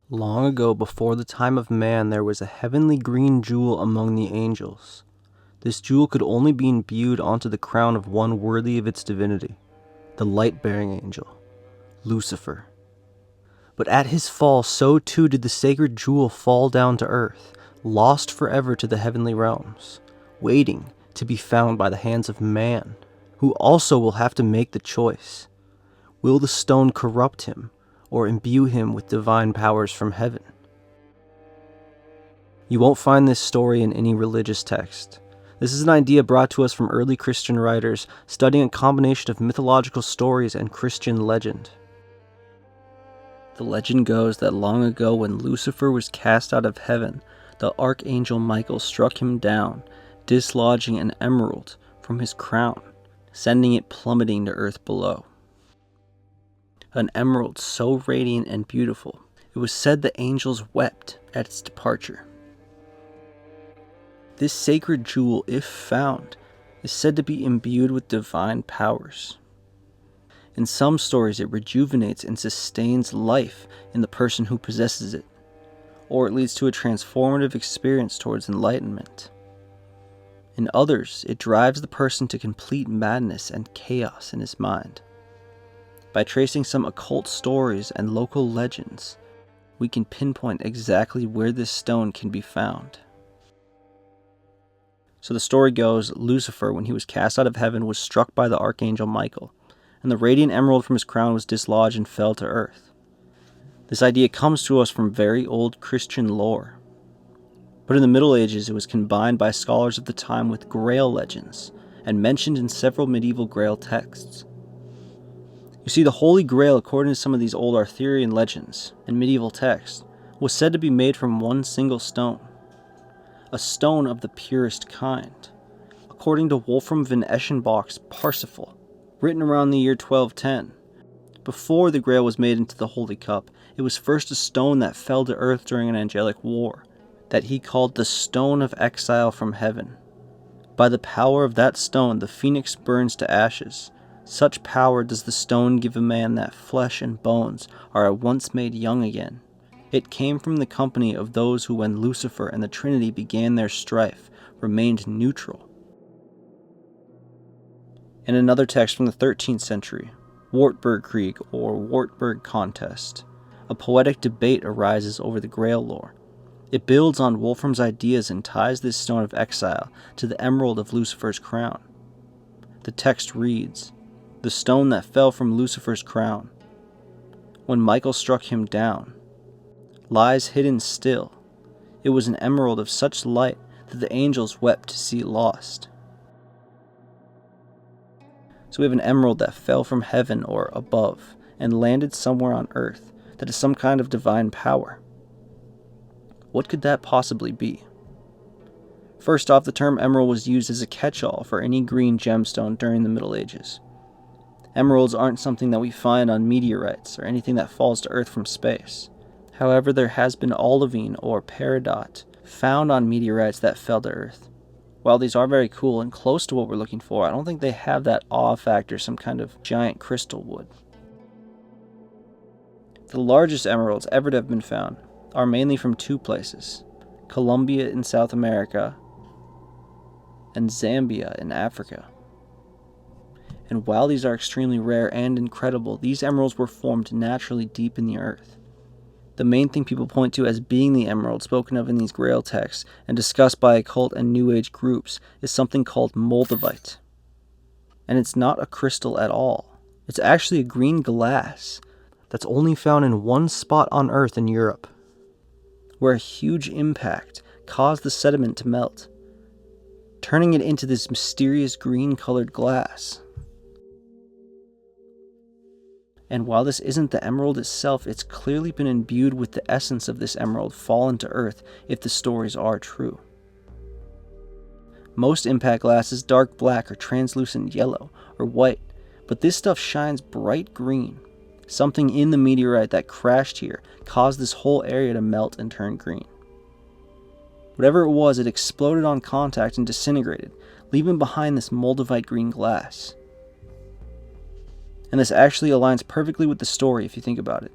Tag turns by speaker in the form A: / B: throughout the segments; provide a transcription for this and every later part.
A: Long ago, before the time of man, there was a heavenly green jewel among the angels. This jewel could only be imbued onto the crown of one worthy of its divinity, the light-bearing angel, Lucifer. But at his fall, so too did the sacred jewel fall down to earth, lost forever to the heavenly realms, waiting to be found by the hands of man, who also will have to make the choice. Will the stone corrupt him, or imbue him with divine powers from heaven? You won't find this story in any religious text. This is an idea brought to us from early Christian writers studying a combination of mythological stories and Christian legend. The legend goes that long ago, when Lucifer was cast out of heaven, the archangel Michael struck him down, dislodging an emerald from his crown, sending it plummeting to earth below. An emerald so radiant and beautiful, it was said the angels wept at its departure. This sacred jewel, if found, is said to be imbued with divine powers. In some stories, it rejuvenates and sustains life in the person who possesses it, or it leads to a transformative experience towards enlightenment. In others, it drives the person to complete madness and chaos in his mind. By tracing some occult stories and local legends, we can pinpoint exactly where this stone can be found. So the story goes, Lucifer, when he was cast out of heaven, was struck by the archangel Michael, and the radiant emerald from his crown was dislodged and fell to earth. This idea comes to us from very old Christian lore. But in the Middle Ages, it was combined by scholars of the time with Grail legends, and mentioned in several medieval Grail texts. You see, the Holy Grail, according to some of these old Arthurian legends and medieval texts, was said to be made from one single stone, a stone of the purest kind. According to Wolfram von Eschenbach's Parsifal, written around the year 1210, before the Grail was made into the Holy Cup, it was first a stone that fell to earth during an angelic war, that he called the Stone of Exile from Heaven. By the power of that stone, the phoenix burns to ashes. Such power does the stone give a man that flesh and bones are at once made young again. It came from the company of those who, when Lucifer and the Trinity began their strife, remained neutral. In another text from the 13th century, Wartburg Krieg or Wartburg Contest, a poetic debate arises over the Grail lore. It builds on Wolfram's ideas and ties this stone of exile to the emerald of Lucifer's crown. The text reads, "The stone that fell from Lucifer's crown, when Michael struck him down, lies hidden still. It was an emerald of such light that the angels wept to see it lost." So we have an emerald that fell from heaven or above and landed somewhere on earth that is some kind of divine power. What could that possibly be? First off, the term emerald was used as a catch-all for any green gemstone during the Middle Ages. Emeralds aren't something that we find on meteorites or anything that falls to Earth from space. However, there has been olivine or peridot found on meteorites that fell to Earth. While these are very cool and close to what we're looking for, I don't think they have that awe factor, some kind of giant crystal would. The largest emeralds ever to have been found are mainly from two places, Colombia in South America and Zambia in Africa. And while these are extremely rare and incredible, these emeralds were formed naturally deep in the earth. The main thing people point to as being the emerald spoken of in these Grail texts and discussed by occult and New Age groups is something called Moldivite. And it's not a crystal at all. It's actually a green glass that's only found in one spot on Earth in Europe, where a huge impact caused the sediment to melt, turning it into this mysterious green-colored glass. And while this isn't the emerald itself, it's clearly been imbued with the essence of this emerald fallen to earth if the stories are true. Most impact glass is dark black or translucent yellow or white, but this stuff shines bright green. Something in the meteorite that crashed here caused this whole area to melt and turn green. Whatever it was, it exploded on contact and disintegrated, leaving behind this Moldivite green glass. And this actually aligns perfectly with the story if you think about it.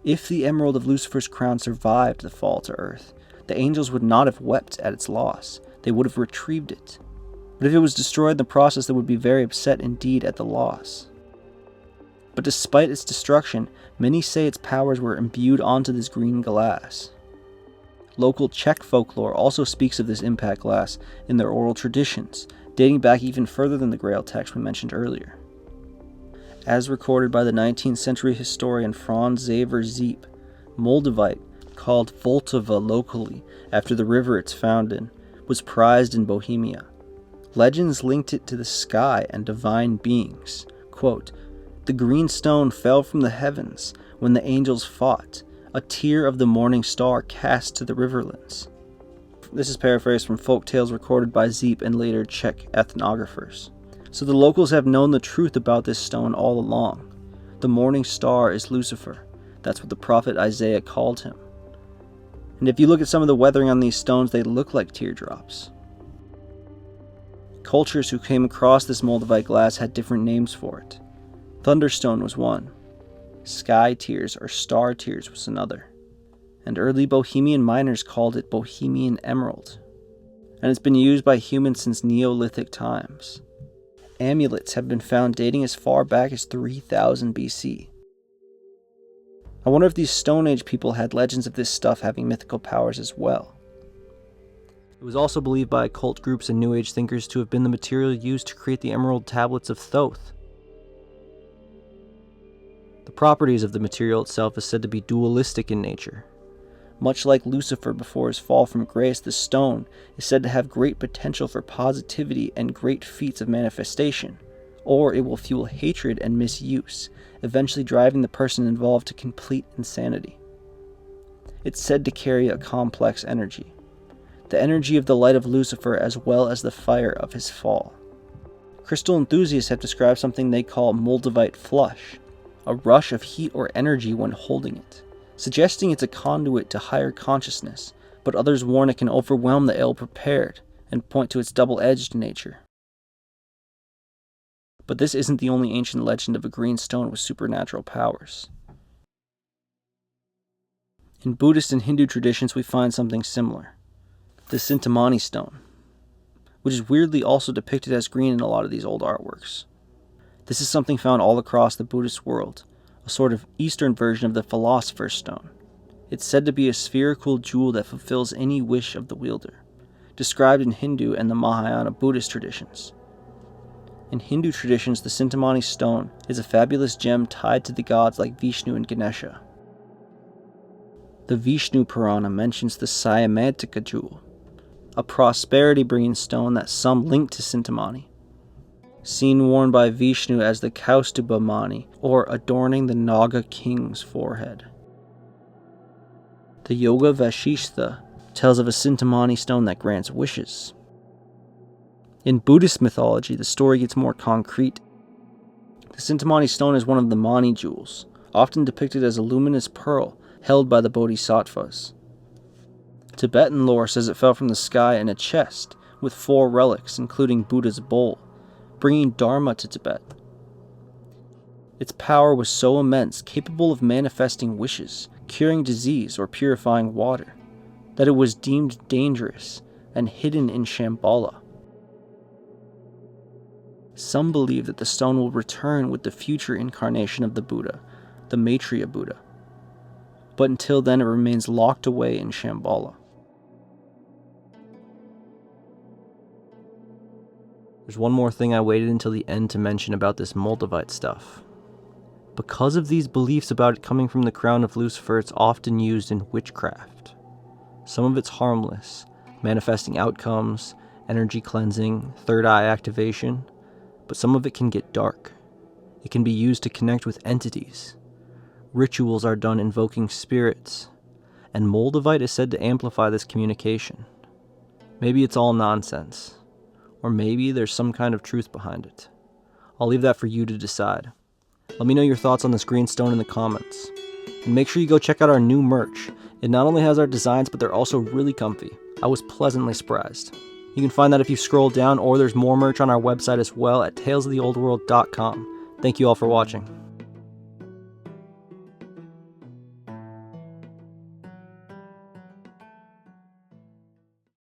A: If the emerald of Lucifer's crown survived the fall to earth, the angels would not have wept at its loss. They would have retrieved it. But if it was destroyed in the process, they would be very upset indeed at the loss. But despite its destruction, many say its powers were imbued onto this green glass. Local Czech folklore also speaks of this impact glass in their oral traditions, dating back even further than the Grail text we mentioned earlier. As recorded by the 19th century historian Franz Xaver Ziepp, Moldivite, called Voltava locally after the river it's found in, was prized in Bohemia. Legends linked it to the sky and divine beings. Quote, "The green stone fell from the heavens when the angels fought, a tear of the morning star cast to the riverlands." This is paraphrased from folk tales recorded by Ziepp and later Czech ethnographers. So the locals have known the truth about this stone all along. The morning star is Lucifer. That's what the prophet Isaiah called him. And if you look at some of the weathering on these stones, they look like teardrops. Cultures who came across this Moldavite glass had different names for it. Thunderstone was one. Sky tears or star tears was another. And early Bohemian miners called it Bohemian emerald. And it's been used by humans since Neolithic times. Amulets have been found dating as far back as 3000 BC. I wonder if these Stone Age people had legends of this stuff having mythical powers as well. It was also believed by occult groups and New Age thinkers to have been the material used to create the emerald tablets of Thoth. The properties of the material itself is said to be dualistic in nature. Much like Lucifer before his fall from grace, the stone is said to have great potential for positivity and great feats of manifestation, or it will fuel hatred and misuse, eventually driving the person involved to complete insanity. It's said to carry a complex energy, the energy of the light of Lucifer as well as the fire of his fall. Crystal enthusiasts have described something they call Moldavite flush, a rush of heat or energy when holding it, suggesting it's a conduit to higher consciousness, but others warn it can overwhelm the ill-prepared and point to its double-edged nature. But this isn't the only ancient legend of a green stone with supernatural powers. In Buddhist and Hindu traditions, we find something similar. The Cintammani stone, which is weirdly also depicted as green in a lot of these old artworks. This is something found all across the Buddhist world, a sort of Eastern version of the Philosopher's Stone. It's said to be a spherical jewel that fulfills any wish of the wielder, described in Hindu and the Mahayana Buddhist traditions. In Hindu traditions, the Cintammani stone is a fabulous gem tied to the gods like Vishnu and Ganesha. The Vishnu Purana mentions the Syamantika jewel, a prosperity-bringing stone that some link to Cintammani, seen worn by Vishnu as the Kaustubhamani, or adorning the Naga king's forehead. The Yoga Vashishtha tells of a Cintammani stone that grants wishes. In Buddhist mythology, the story gets more concrete. The Cintammani stone is one of the Mani jewels, often depicted as a luminous pearl held by the bodhisattvas. Tibetan lore says it fell from the sky in a chest with 4 relics, including Buddha's bowl, bringing Dharma to Tibet. Its power was so immense, capable of manifesting wishes, curing disease, or purifying water, that it was deemed dangerous and hidden in Shambhala. Some believe that the stone will return with the future incarnation of the Buddha, the Maitreya Buddha. But until then, it remains locked away in Shambhala. There's one more thing I waited until the end to mention about this Moldavite stuff. Because of these beliefs about it coming from the crown of Lucifer, it's often used in witchcraft. Some of it's harmless, manifesting outcomes, energy cleansing, third eye activation, but some of it can get dark. It can be used to connect with entities. Rituals are done invoking spirits, and Moldavite is said to amplify this communication. Maybe it's all nonsense, or maybe there's some kind of truth behind it. I'll leave that for you to decide. Let me know your thoughts on this green stone in the comments. And make sure you go check out our new merch. It not only has our designs, but they're also really comfy. I was pleasantly surprised. You can find that if you scroll down, or there's more merch on our website as well at talesoftheoldworld.com. Thank you all for watching.